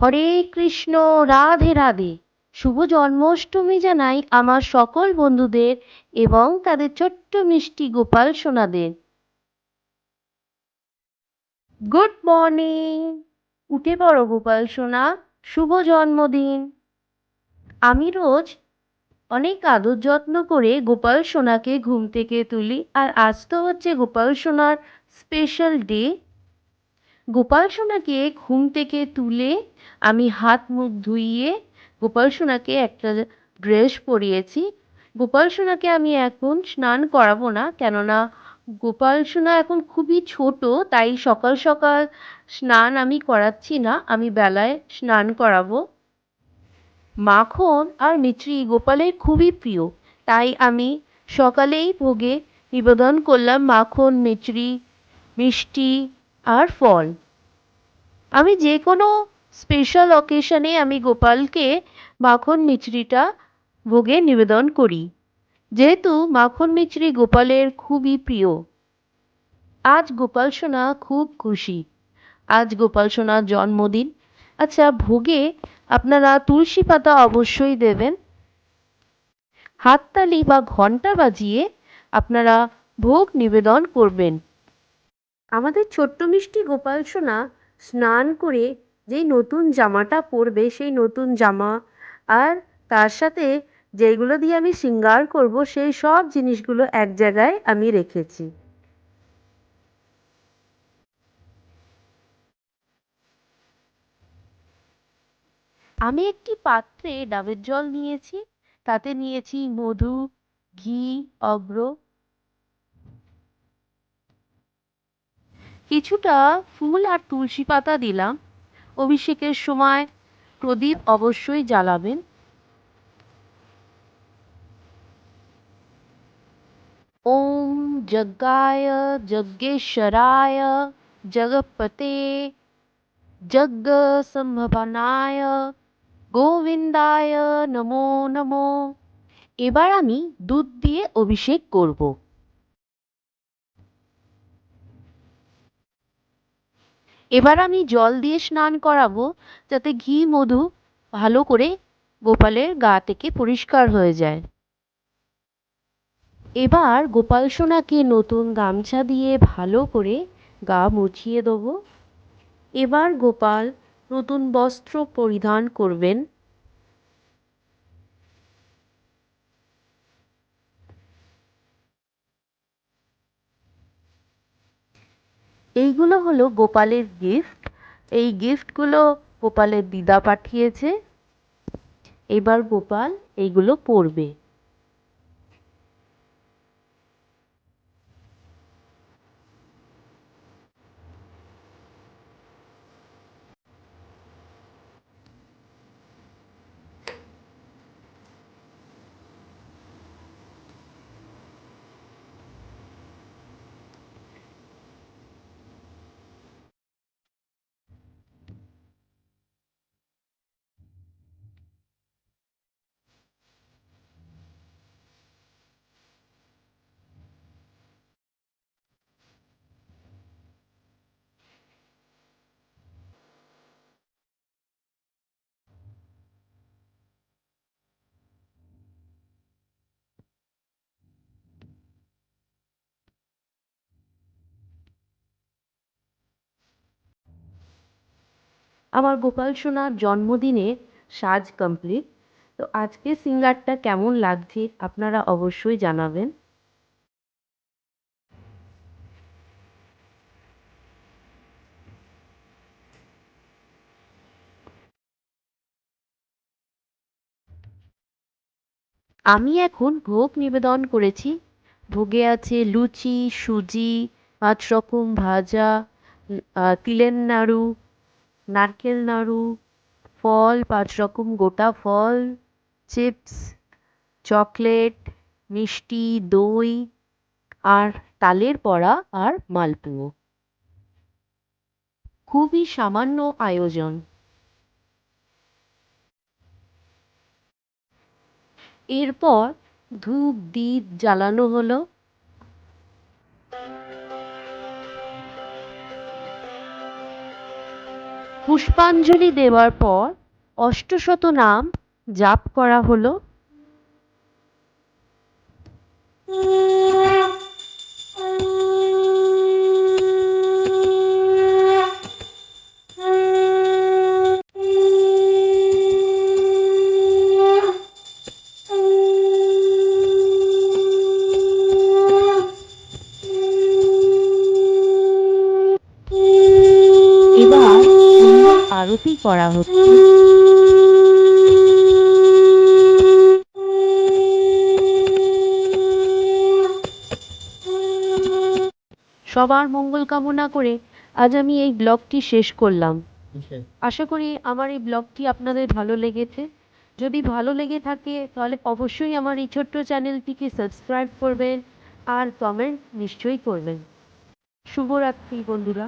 হরে কৃষ্ণ, রাধে রাধে। শুভ জন্মাষ্টমী জানাই আমার সকল বন্ধুদের এবং তাদের ছোট্ট মিষ্টি গোপাল সোনাদের। Good morning. উঠে পড়ো গোপাল সোনা, শুভ জন্মদিন। আমি রোজ অনেক আদর যত্ন করে গোপাল সোনাকে ঘুম থেকে তুলি, আর আজ তো হচ্ছে গোপাল সোনার স্পেশাল ডে। গোপাল সোনাকে ঘুম থেকে তুলে আমি হাত মুখ ধুইয়ে গোপাল সোনাকে একটা ড্রেস পরিয়েছি। গোপাল সোনাকে আমি এখন স্নান করাবো না, কেননা গোপাল সোনা এখন খুবই ছোট, তাই সকাল সকাল স্নান আমি করাচ্ছি না, আমি বেলায় স্নান করাবো। মাখন আর মিছরি গোপালের খুবই প্রিয়, তাই আমি সকালেই ভোগে নিবেদন করলাম মাখন, মিছরি, মিষ্টি আর ফল। আমি যে কোনো স্পেশাল অকেশনে আমি গোপালকে মাখন মিছরিটা ভোগে নিবেদন করি, যেহেতু মাখন মিছরি গোপালের খুবই প্রিয়। আজ গোপাল সোনা খুব খুশি, আজ গোপাল সোনার জন্মদিন। আচ্ছা, ভোগে আপনারা তুলসী পাতা অবশ্যই দেবেন। হাততালি বা ঘন্টা বাজিয়ে আপনারা ভোগ নিবেদন করবেন। আমাদের ছোট্ট মিষ্টি গোপাল সোনা স্নান করে যেই নতুন জামাটা পরবে, সেই নতুন জামা আর তার সাথে যেগুলো দিয়ে আমি শৃঙ্গার করব, সেই সব জিনিসগুলো এক জায়গায় আমি রেখেছি। আমি একটি পাত্রে ডাবের জল নিয়েছি, তাতে নিয়েছি মধু, ঘি, অগ্র, কিছুটা ফুল আর তুলসী পাতা দিলাম। অভিষেকের সময় প্রদীপ অবশ্যই জ্বালাবেন। ওম যজ্ঞায় যজ্ঞেশ্বরায় জগৎপতে যজ্ঞ সম্ভাবনায় গোবিন্দায় নমো নমো। এবার আমি দুধ দিয়ে অভিষেক করব। এবার আমি জল দিয়ে স্নান করাবো, যাতে ঘি মধু ভালো করে গোপালের গা থেকে পরিষ্কার হয়ে যায়। এবার গোপাল সোনাকে নতুন গামছা দিয়ে ভালো করে গা মুছিয়ে দেবো। এবার গোপাল নতুন বস্ত্র পরিধান করবেন। এইগুলো হলো গোপালের গিফট। এই গিফটগুলো গোপালের দিদা পাঠিয়েছে। এবার গোপাল এইগুলো পরবে। আমার গোপাল সোনার জন্মদিনে সাজ কমপ্লিট। তো আজকে সিঙ্গারটা কেমন লাগছে আপনারা অবশ্যই জানাবেন। আমি এখন ভোগ নিবেদন করেছি। ভোগে আছে লুচি, সুজি, 5 রকম ভাজা, তিলের নাড়ু, নারকেল নাড়ু, ফল, 5 রকম গোটা ফল, চিপস, চকলেট, মিষ্টি, দই আর তালের বড়া আর মালপোয়া। খুবই সামান্য আয়োজন। এরপর ধূপ দ্বীপ জ্বালানো হলো। পুষ্পাঞ্জলি দেওয়ার পর অষ্টশত নাম জাপ করা হলো। এবার আরতি করা হচ্ছে। সবার মঙ্গল কামনা করে আজ আমি এই ব্লগটি শেষ করলাম। আশা করি আমার এই ব্লগটি আপনাদের ভালো লেগেছে। যদি ভালো লেগে থাকে তাহলে অবশ্যই আমার এই ছোট্ট চ্যানেলটিকে সাবস্ক্রাইব করবেন আর কমেন্ট নিশ্চয়ই করবেন। শুভরাত্রি বন্ধুরা।